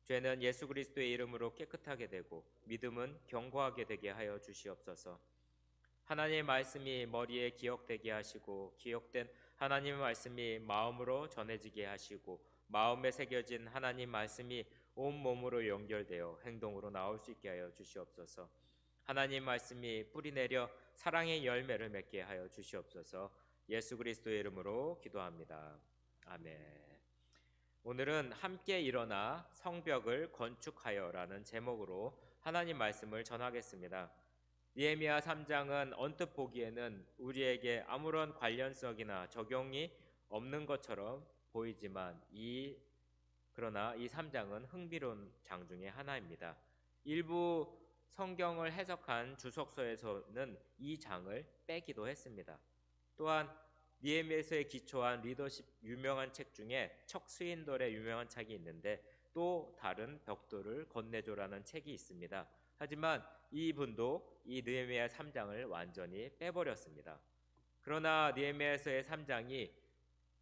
죄는 예수 그리스도의 이름으로 깨끗하게 되고 믿음은 견고하게 되게 하여 주시옵소서. 하나님의 말씀이 머리에 기억되게 하시고 기억된 하나님의 말씀이 마음으로 전해지게 하시고 마음에 새겨진 하나님 말씀이 온 몸으로 연결되어 행동으로 나올 수 있게 하여 주시옵소서. 하나님 말씀이 뿌리내려 사랑의 열매를 맺게 하여 주시옵소서. 예수 그리스도의 이름으로 기도합니다. 아멘. 오늘은 함께 일어나 성벽을 건축하여라는 제목으로 하나님 말씀을 전하겠습니다. 느헤미야 3장은 언뜻 보기에는 우리에게 아무런 관련성이나 적용이 없는 것처럼 보이지만 그러나 이 3장은 흥미로운 장 중에 하나입니다. 일부 성경을 해석한 주석서에서는 이 장을 빼기도 했습니다. 또한 느헤미야서에 기초한 리더십 유명한 책 중에 척스윈돌의 유명한 책이 있는데 또 다른 벽돌을 건네줘라는 책이 있습니다. 하지만 이분도 이 느헤미야 3장을 완전히 빼버렸습니다. 그러나 느헤미야서의 3장이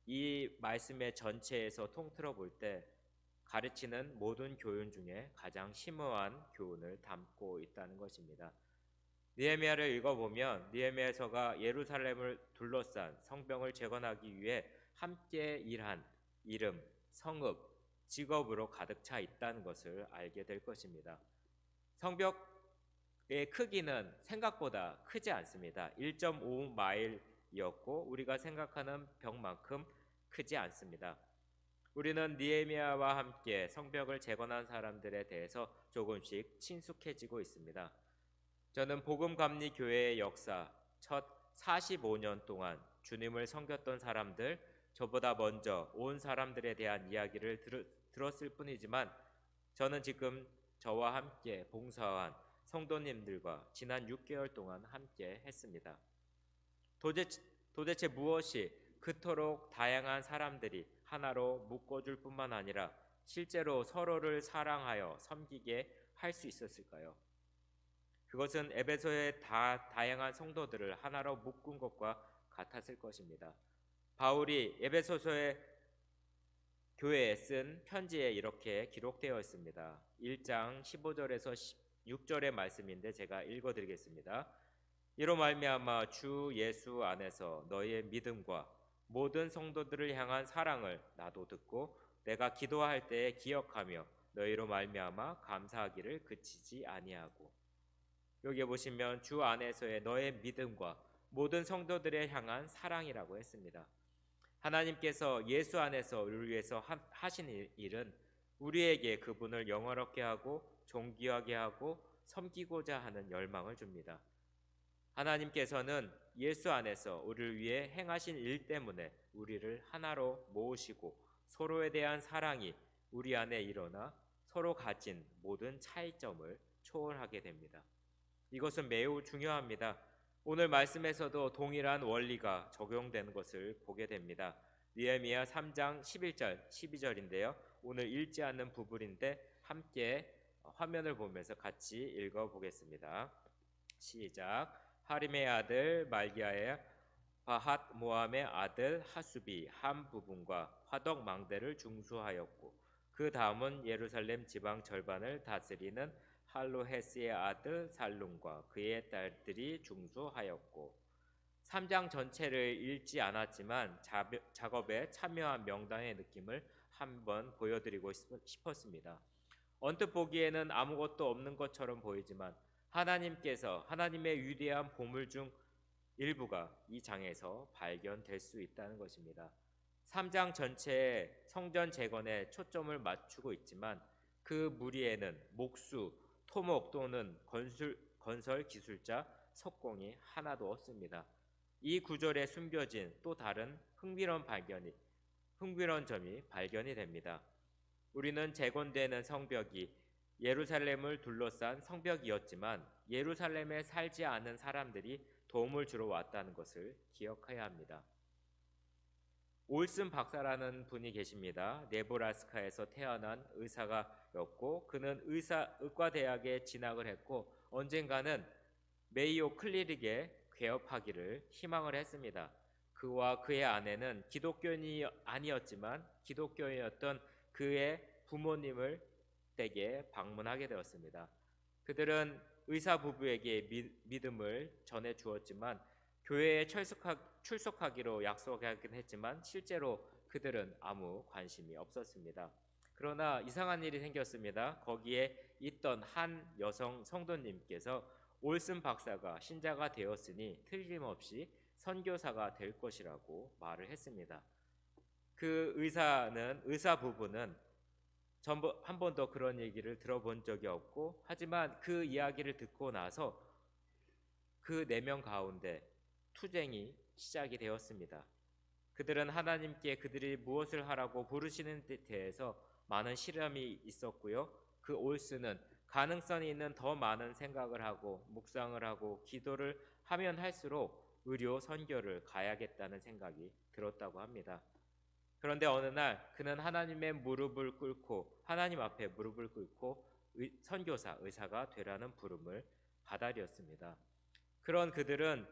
이 말씀의 전체에서 통틀어 볼 때 가르치는 모든 교훈 중에 가장 심오한 교훈을 담고 있다는 것입니다. 느헤미야를 읽어보면 느헤미야서가 예루살렘을 둘러싼 성벽을 재건하기 위해 함께 일한 이름, 성읍, 직업으로 가득 차 있다는 것을 알게 될 것입니다. 성벽의 크기는 생각보다 크지 않습니다. 1.5마일이었고 우리가 생각하는 벽만큼 크지 않습니다. 우리는 느헤미야와 함께 성벽을 재건한 사람들에 대해서 조금씩 친숙해지고 있습니다. 저는 복음감리교회의 역사 첫 45년 동안 주님을 섬겼던 사람들, 저보다 먼저 온 사람들에 대한 이야기를 들었을 뿐이지만 저는 지금 저와 함께 봉사한 성도님들과 지난 6개월 동안 함께 했습니다. 도대체 무엇이 그토록 다양한 사람들이 하나로 묶어줄 뿐만 아니라 실제로 서로를 사랑하여 섬기게 할 수 있었을까요? 그것은 에베소의 다양한 성도들을 하나로 묶은 것과 같았을 것입니다. 바울이 에베소서의 교회에 쓴 편지에 이렇게 기록되어 있습니다. 1장 15절에서 16절의 말씀인데 제가 읽어드리겠습니다. 이로 말미암아 주 예수 안에서 너희의 믿음과 모든 성도들을 향한 사랑을 나도 듣고 내가 기도할 때에 기억하며 너희로 말미암아 감사하기를 그치지 아니하고. 여기 보시면 주 안에서의 너의 믿음과 모든 성도들을 향한 사랑이라고 했습니다. 하나님께서 예수 안에서 우리를 위해서 하신 일은 우리에게 그분을 영화롭게 하고 존귀하게 하고 섬기고자 하는 열망을 줍니다. 하나님께서는 예수 안에서 우리를 위해 행하신 일 때문에 우리를 하나로 모으시고 서로에 대한 사랑이 우리 안에 일어나 서로 가진 모든 차이점을 초월하게 됩니다. 이것은 매우 중요합니다. 오늘 말씀에서도 동일한 원리가 적용되는 것을 보게 됩니다. 느헤미야 3장 11절, 12절인데요. 오늘 읽지 않는 부분인데 함께 화면을 보면서 같이 읽어보겠습니다. 시작. 하림의 아들 말기야의 바핫 모함의 아들 하수비 한 부분과 화덕 망대를 중수하였고 그 다음은 예루살렘 지방 절반을 다스리는 할로헤스의 아들 살룸과 그의 딸들이 중수하였고. 3장 전체를 읽지 않았지만 작업에 참여한 명단의 느낌을 한번 보여드리고 싶었습니다. 언뜻 보기에는 아무것도 없는 것처럼 보이지만 하나님께서 하나님의 위대한 보물 중 일부가 이 장에서 발견될 수 있다는 것입니다. 3장 전체에 성전 재건에 초점을 맞추고 있지만 그 무리에는 목수, 토목 또는 건설 기술자, 석공이 하나도 없습니다. 이 구절에 숨겨진 또 다른 흥미로운 점이 발견이 됩니다. 우리는 재건되는 성벽이 예루살렘을 둘러싼 성벽이었지만 예루살렘에 살지 않은 사람들이 도움을 주러 왔다는 것을 기억해야 합니다. 올슨 박사라는 분이 계십니다. 네브라스카에서 태어난 의사가였고 그는 의과대학에 진학을 했고 언젠가는 메이오 클리닉에 개업하기를 희망을 했습니다. 그와 그의 아내는 기독교인이 아니었지만 기독교인이었던 그의 부모님을 댁에 방문하게 되었습니다. 그들은 의사 부부에게 믿음을 전해 주었지만 교회에 출석하기로 약속하긴 했지만 실제로 그들은 아무 관심이 없었습니다. 그러나 이상한 일이 생겼습니다. 거기에 있던 한 여성 성도님께서 올슨 박사가 신자가 되었으니 틀림없이 선교사가 될 것이라고 말을 했습니다. 그 의사 부부는 한 번도 그런 얘기를 들어본 적이 없고, 하지만 그 이야기를 듣고 나서 그 4명 가운데 투쟁이 시작이 되었습니다. 그들은 하나님께 그들이 무엇을 하라고 부르시는 데 대해서 많은 실험이 있었고요. 그 올스는 가능성이 있는 더 많은 생각을 하고 묵상을 하고 기도를 하면 할수록 의료 선교를 가야겠다는 생각이 들었다고 합니다. 그런데 어느 날 그는 하나님 앞에 무릎을 꿇고 의사가 되라는 부름을 받아들였습니다. 그런 그들은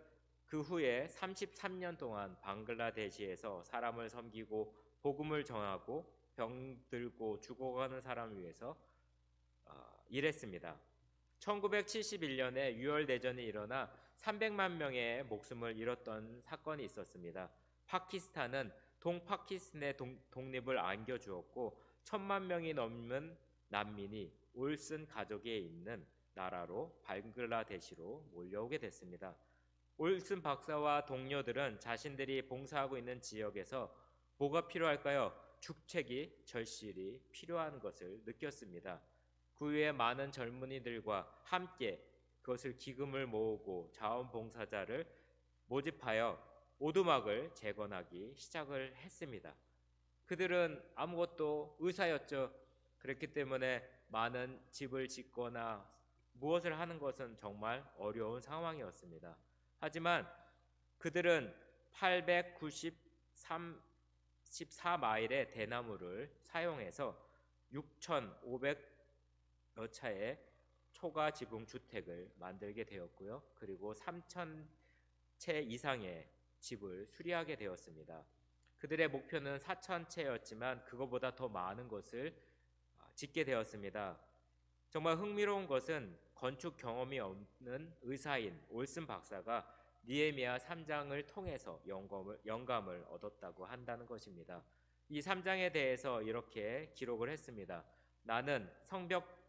그 후에 33년 동안 방글라데시에서 사람을 섬기고 복음을 전하고 병들고 죽어가는 사람을 위해서 일했습니다. 1971년에 6월 대전이 일어나 300만 명의 목숨을 잃었던 사건이 있었습니다. 파키스탄은 동파키스탄의 독립을 안겨주었고 1000만 명이 넘는 난민이 올슨 가족에 있는 나라로 방글라데시로 몰려오게 됐습니다. 올슨 박사와 동료들은 자신들이 봉사하고 있는 지역에서 뭐가 필요할까요? 죽책이 절실히 필요한 것을 느꼈습니다. 그 후에 많은 젊은이들과 함께 그것을 기금을 모으고 자원봉사자를 모집하여 오두막을 재건하기 시작을 했습니다. 그들은 아무것도 의사였죠. 그렇기 때문에 많은 집을 짓거나 무엇을 하는 것은 정말 어려운 상황이었습니다. 하지만 그들은 894마일의 대나무를 사용해서 6,500여 차의 초가 지붕 주택을 만들게 되었고요. 그리고 3,000채 이상의 집을 수리하게 되었습니다. 그들의 목표는 4,000채였지만 그것보다 더 많은 것을 짓게 되었습니다. 정말 흥미로운 것은 건축 경험이 없는 의사인 올슨 박사가 느헤미야 3장을 통해서 영감을 얻었다고 한다는 것입니다. 이 3장에 대해서 이렇게 기록을 했습니다. 나는 성벽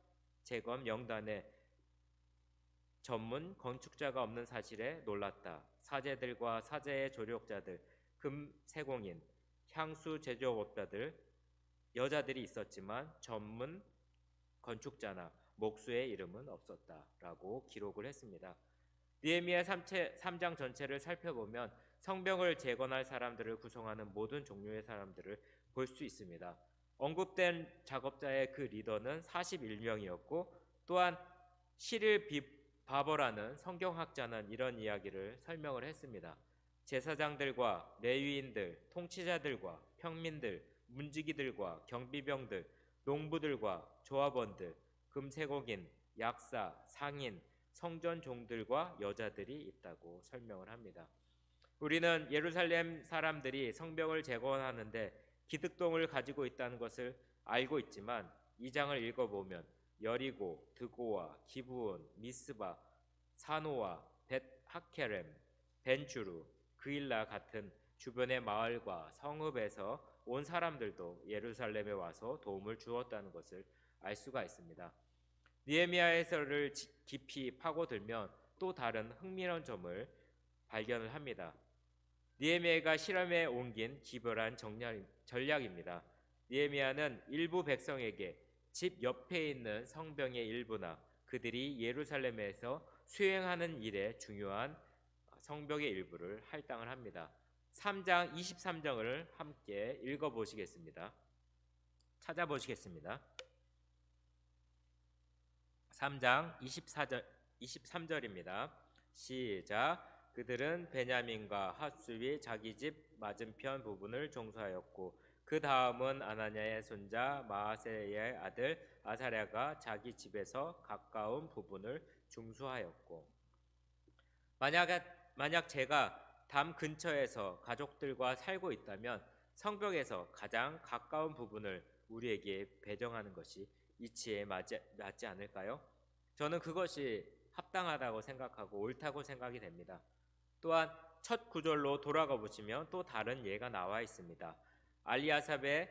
재건 영단에 전문 건축자가 없는 사실에 놀랐다. 사제들과 사제의 조력자들, 금세공인, 향수 제조업자들, 여자들이 있었지만 전문 건축자나 목수의 이름은 없었다라고 기록을 했습니다. 느헤미야 3장 전체를 살펴보면 성벽을 재건할 사람들을 구성하는 모든 종류의 사람들을 볼 수 있습니다. 언급된 작업자의 그 리더는 41명이었고 또한 시릴 바버라는 성경학자는 이런 이야기를 설명을 했습니다. 제사장들과 레위인들, 통치자들과 평민들, 문지기들과 경비병들, 농부들과 조합원들, 금세곡인, 약사, 상인, 성전 종들과 여자들이 있다고 설명을 합니다. 우리는 예루살렘 사람들이 성벽을 재건하는데 기득동을 가지고 있다는 것을 알고 있지만 이 장을 읽어보면 여리고, 드고와, 기브온, 미스바, 사노와, 벳하케렘, 벤주루, 그일라 같은 주변의 마을과 성읍에서 온 사람들도 예루살렘에 와서 도움을 주었다는 것을 알 수가 있습니다. 느헤미야서를 깊이 파고들면 또 다른 흥미로운 점을 발견을 합니다. 느헤미야가 실험에 옮긴 기별한 전략입니다. 느헤미야는 일부 백성에게 집 옆에 있는 성벽의 일부나 그들이 예루살렘에서 수행하는 일에 중요한 성벽의 일부를 할당을 합니다. 3장 23절을 함께 읽어보시겠습니다. 찾아보시겠습니다. 3장 23절입니다. 시작. 그들은 베냐민과 핫수위 자기 집 맞은편 부분을 종수하였고 그 다음은 아나냐의 손자 마아세야의 아들 아사랴가 자기 집에서 가까운 부분을 중수하였고 만약 제가 담 근처에서 가족들과 살고 있다면 성벽에서 가장 가까운 부분을 우리에게 배정하는 것이 이치에 맞지 않을까요? 저는 그것이 합당하다고 생각하고 옳다고 생각이 됩니다. 또한 첫 구절로 돌아가 보시면 또 다른 예가 나와 있습니다. 알리아십의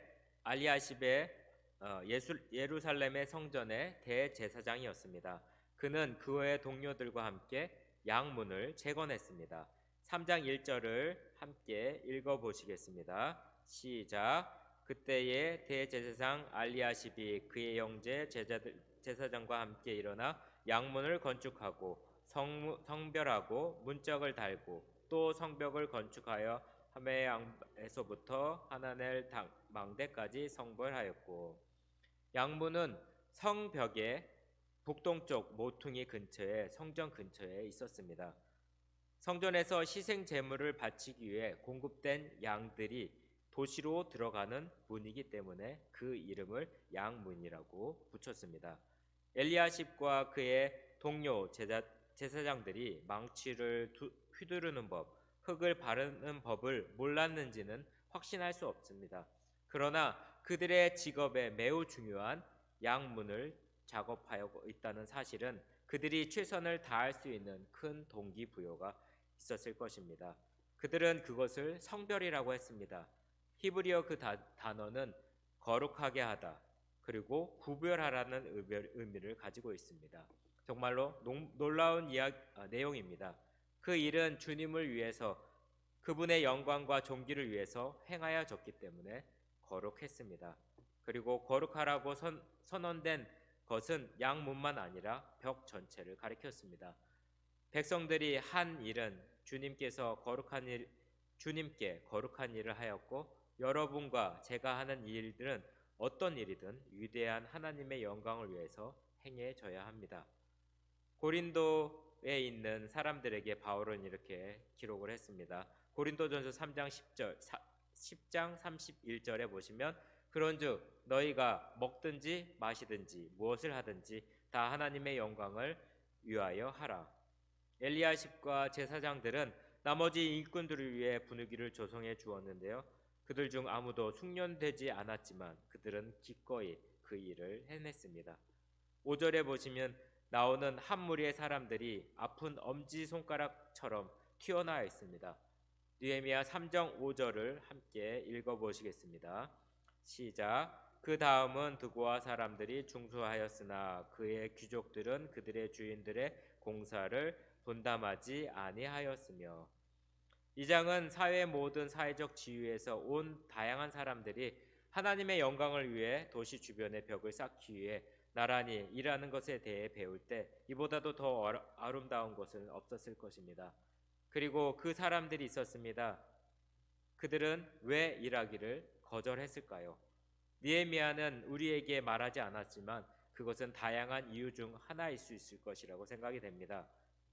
예루살렘의 성전의 대제사장이었습니다. 그는 그의 동료들과 함께 양문을 재건했습니다. 3장 1절을 함께 읽어보시겠습니다. 시작. 그때의 대제사장 알리아십이 그의 형제 제사장과 함께 일어나 양문을 건축하고 성별하고 문짝을 달고 또 성벽을 건축하여 하메양에서부터 하나넬 망대까지 성벌하였고, 양문은 성벽의 북동쪽 모퉁이 근처에 성전 근처에 있었습니다. 성전에서 희생 제물을 바치기 위해 공급된 양들이 도시로 들어가는 문이기 때문에 그 이름을 양문이라고 붙였습니다. 엘리야십과 그의 동료 제사장들이 망치를 휘두르는 법, 흙을 바르는 법을 몰랐는지는 확신할 수 없습니다. 그러나 그들의 직업에 매우 중요한 양문을 작업하여 있다는 사실은 그들이 최선을 다할 수 있는 큰 동기부여가 있었을 것입니다. 그들은 그것을 성별이라고 했습니다. 히브리어 그 단어는 거룩하게 하다, 그리고 구별하라는 의미를 가지고 있습니다. 정말로 놀라운 내용입니다. 그 일은 주님을 위해서, 그분의 영광과 존귀를 위해서 행하여졌기 때문에 거룩했습니다. 그리고 거룩하라고 선언된 것은 양문만 아니라 벽 전체를 가리켰습니다. 백성들이 한 일은 주님께 거룩한 일을 하였고, 여러분과 제가 하는 일들은 어떤 일이든 위대한 하나님의 영광을 위해서 행해져야 합니다. 고린도에 있는 사람들에게 바울은 이렇게 기록을 했습니다. 고린도전서 3장 10장 31절에 보시면, 그런즉 너희가 먹든지 마시든지 무엇을 하든지 다 하나님의 영광을 위하여 하라. 엘리야십과 제사장들은 나머지 일꾼들을 위해 분위기를 조성해 주었는데요. 그들 중 아무도 숙련되지 않았지만 그들은 기꺼이 그 일을 해냈습니다. 5절에 보시면 나오는 한 무리의 사람들이 아픈 엄지손가락처럼 튀어나와 있습니다. 느헤미야 3장 5절을 함께 읽어보시겠습니다. 시작. 그 다음은 드고아 사람들이 중수하였으나 그의 귀족들은 그들의 주인들의 공사를 분담하지 아니하였으며. 이 장은 사회의 모든 사회적 지위에서 온 다양한 사람들이 하나님의 영광을 위해 도시 주변의 벽을 쌓기 위해 나란히 일하는 것에 대해 배울 때 이보다도 더 아름다운 것은 없었을 것입니다. 그리고 그 사람들이 있었습니다. 그들은 왜 일하기를 거절했을까요? 느헤미야는 우리에게 말하지 않았지만 그것은 다양한 이유 중 하나일 수 있을 것이라고 생각이 됩니다.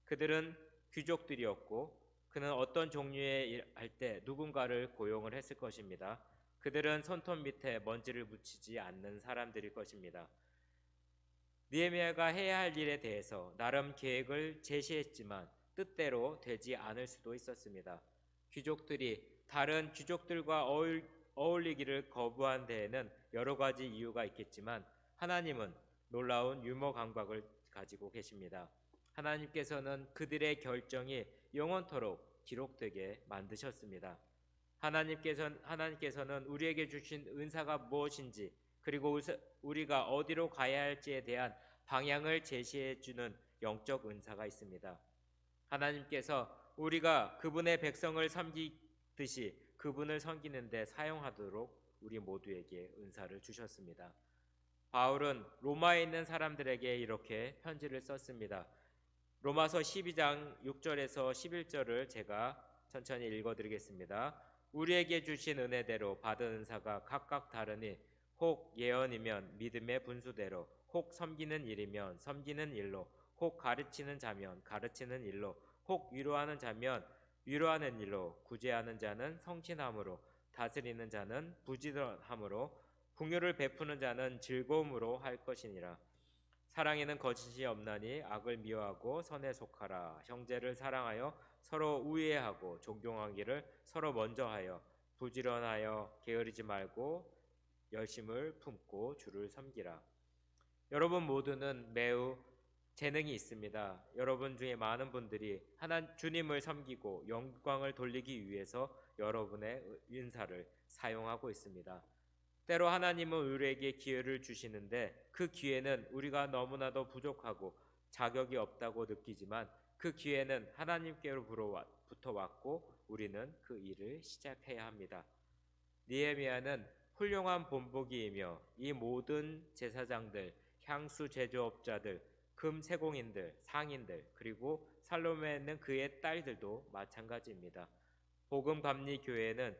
그들은 귀족들이었고 그는 어떤 종류의 일 할 때 누군가를 고용을 했을 것입니다. 그들은 손톱 밑에 먼지를 묻히지 않는 사람들일 것입니다. 느헤미야가 해야 할 일에 대해서 나름 계획을 제시했지만 뜻대로 되지 않을 수도 있었습니다. 귀족들이 다른 귀족들과 어울리기를 거부한 데에는 여러 가지 이유가 있겠지만 하나님은 놀라운 유머 감각을 가지고 계십니다. 하나님께서는 그들의 결정이 영원토록 기록되게 만드셨습니다. 하나님께서는 우리에게 주신 은사가 무엇인지, 그리고 우리가 어디로 가야 할지에 대한 방향을 제시해 주는 영적 은사가 있습니다. 하나님께서 우리가 그분의 백성을 섬기듯이 그분을 섬기는 데 사용하도록 우리 모두에게 은사를 주셨습니다. 바울은 로마에 있는 사람들에게 이렇게 편지를 썼습니다. 로마서 12장 6절에서 11절을 제가 천천히 읽어드리겠습니다. 우리에게 주신 은혜대로 받은 은사가 각각 다르니 혹 예언이면 믿음의 분수대로, 혹 섬기는 일이면 섬기는 일로, 혹 가르치는 자면 가르치는 일로, 혹 위로하는 자면 위로하는 일로, 구제하는 자는 성신함으로, 다스리는 자는 부지런함으로, 긍휼을 베푸는 자는 즐거움으로 할 것이니라. 사랑에는 거짓이 없나니 악을 미워하고 선에 속하라. 형제를 사랑하여 서로 우애하고 존경하기를 서로 먼저 하여 부지런하여 게으르지 말고 열심을 품고 주를 섬기라. 여러분 모두는 매우 재능이 있습니다. 여러분 중에 많은 분들이 주님을 섬기고 영광을 돌리기 위해서 여러분의 은사를 사용하고 있습니다. 때로 하나님은 우리에게 기회를 주시는데 그 기회는 우리가 너무나도 부족하고 자격이 없다고 느끼지만 그 기회는 하나님께로부터 왔고 우리는 그 일을 시작해야 합니다. 느헤미야는 훌륭한 본보기이며 이 모든 제사장들, 향수 제조업자들, 금 세공인들, 상인들, 그리고 살로메는 그의 딸들도 마찬가지입니다. 복음 감리 교회에는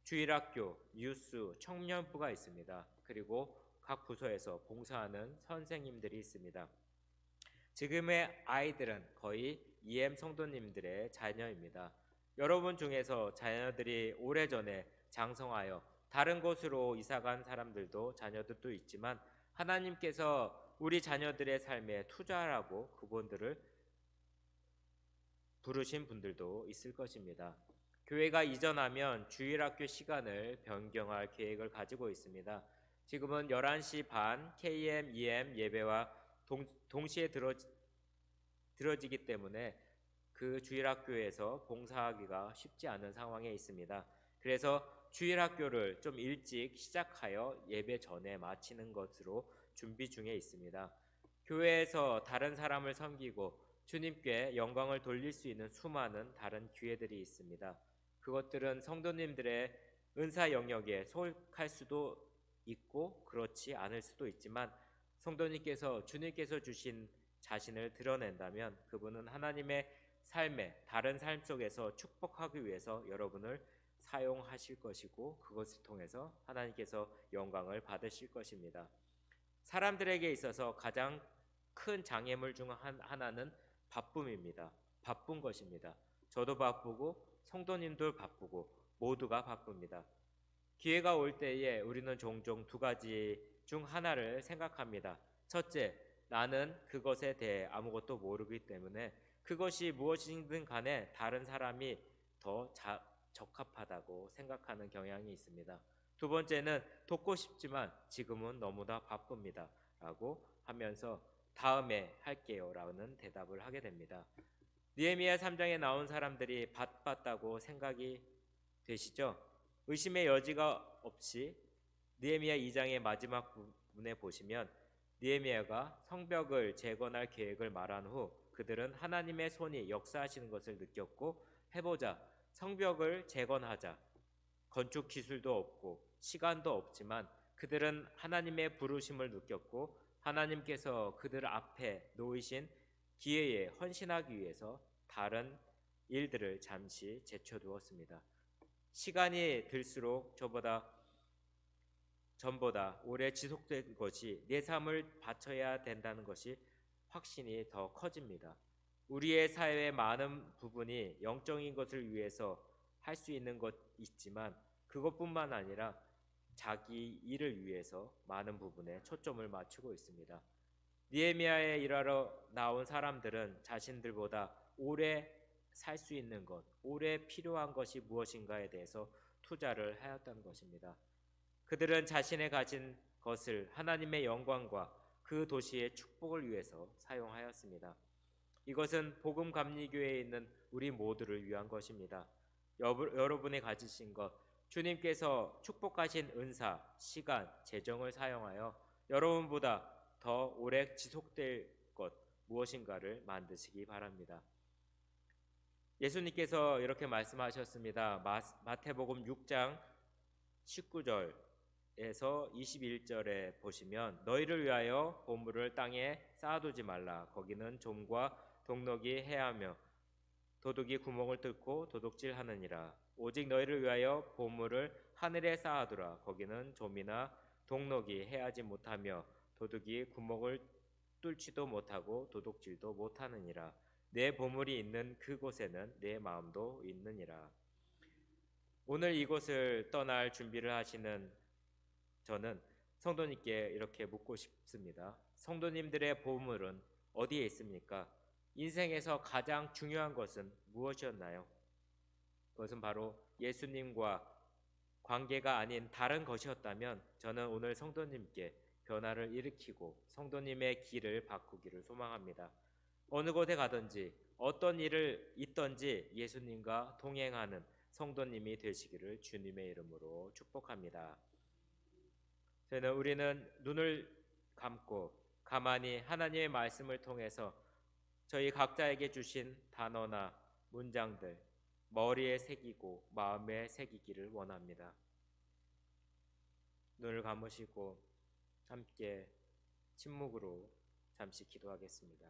주일학교, 뉴스, 청년부가 있습니다. 그리고 각 부서에서 봉사하는 선생님들이 있습니다. 지금의 아이들은 거의 EM 성도님들의 자녀입니다. 여러분 중에서 자녀들이 오래전에 장성하여 다른 곳으로 이사간 사람들도 자녀들도 있지만 하나님께서 우리 자녀들의 삶에 투자하라고 그분들을 부르신 분들도 있을 것입니다. 교회가 이전하면 주일학교 시간을 변경할 계획을 가지고 있습니다. 지금은 11시 반 KM, EM 예배와 동시에 들어지기 때문에 그 주일학교에서 봉사하기가 쉽지 않은 상황에 있습니다. 그래서 주일학교를 좀 일찍 시작하여 예배 전에 마치는 것으로 준비 중에 있습니다. 교회에서 다른 사람을 섬기고 주님께 영광을 돌릴 수 있는 수많은 다른 기회들이 있습니다. 그것들은 성도님들의 은사 영역에 속할 수도 있고 그렇지 않을 수도 있지만 성도님께서 주님께서 주신 자신을 드러낸다면 그분은 하나님의 삶에 다른 삶 속에서 축복하기 위해서 여러분을 사용하실 것이고 그것을 통해서 하나님께서 영광을 받으실 것입니다. 사람들에게 있어서 가장 큰 장애물 중 하나는 바쁨입니다. 바쁜 것입니다. 저도 바쁘고 성도님도 바쁘고 모두가 바쁩니다. 기회가 올 때에 우리는 종종 두 가지 중 하나를 생각합니다. 첫째, 나는 그것에 대해 아무것도 모르기 때문에 그것이 무엇이든 간에 다른 사람이 더 적합하다고 생각하는 경향이 있습니다. 두 번째는 돕고 싶지만 지금은 너무나 바쁩니다 라고 하면서 다음에 할게요 라는 대답을 하게 됩니다. 느헤미야 3장에 나온 사람들이 바빴다고 생각이 되시죠? 의심의 여지가 없이 느헤미야 2장의 마지막 부분에 보시면 느헤미야가 성벽을 재건할 계획을 말한 후 그들은 하나님의 손이 역사하시는 것을 느꼈고 해보자, 성벽을 재건하자. 건축 기술도 없고 시간도 없지만 그들은 하나님의 부르심을 느꼈고 하나님께서 그들 앞에 놓이신 기회에 헌신하기 위해서 다른 일들을 잠시 제쳐두었습니다. 시간이 들수록 전보다 오래 지속된 것이 내 삶을 바쳐야 된다는 것이 확신이 더 커집니다. 우리의 사회의 많은 부분이 영적인 것을 위해서 할 수 있는 것 있지만 그것뿐만 아니라 자기 일을 위해서 많은 부분에 초점을 맞추고 있습니다. 느헤미야에 일하러 나온 사람들은 자신들보다 오래 살 수 있는 것, 오래 필요한 것이 무엇인가에 대해서 투자를 하였다는 것입니다. 그들은 자신의 가진 것을 하나님의 영광과 그 도시의 축복을 위해서 사용하였습니다. 이것은 복음 감리교회에 있는 우리 모두를 위한 것입니다. 여러분이 가지신 것, 주님께서 축복하신 은사, 시간, 재정을 사용하여 여러분보다 더 오래 지속될 것 무엇인가를 만드시기 바랍니다. 예수님께서 이렇게 말씀하셨습니다. 마태복음 6장 19절에서 21절에 보시면 너희를 위하여 보물을 땅에 쌓아두지 말라. 거기는 좀과 동록이 해하며 도둑이 구멍을 뚫고 도둑질하느니라. 오직 너희를 위하여 보물을 하늘에 쌓아두라. 거기는 좀이나 동록이 해하지 못하며 도둑이 구멍을 뚫지도 못하고 도둑질도 못하느니라. 내 보물이 있는 그곳에는 내 마음도 있느니라. 오늘 이곳을 떠날 준비를 하시는 저는 성도님께 이렇게 묻고 싶습니다. 성도님들의 보물은 어디에 있습니까? 인생에서 가장 중요한 것은 무엇이었나요? 그것은 바로 예수님과 관계가 아닌 다른 것이었다면 저는 오늘 성도님께 변화를 일으키고 성도님의 길을 바꾸기를 소망합니다. 어느 곳에 가든지 어떤 일을 있든지 예수님과 동행하는 성도님이 되시기를 주님의 이름으로 축복합니다. 우리는 눈을 감고 가만히 하나님의 말씀을 통해서 저희 각자에게 주신 단어나 문장들 머리에 새기고 마음에 새기기를 원합니다. 눈을 감으시고 함께 침묵으로 잠시 기도하겠습니다.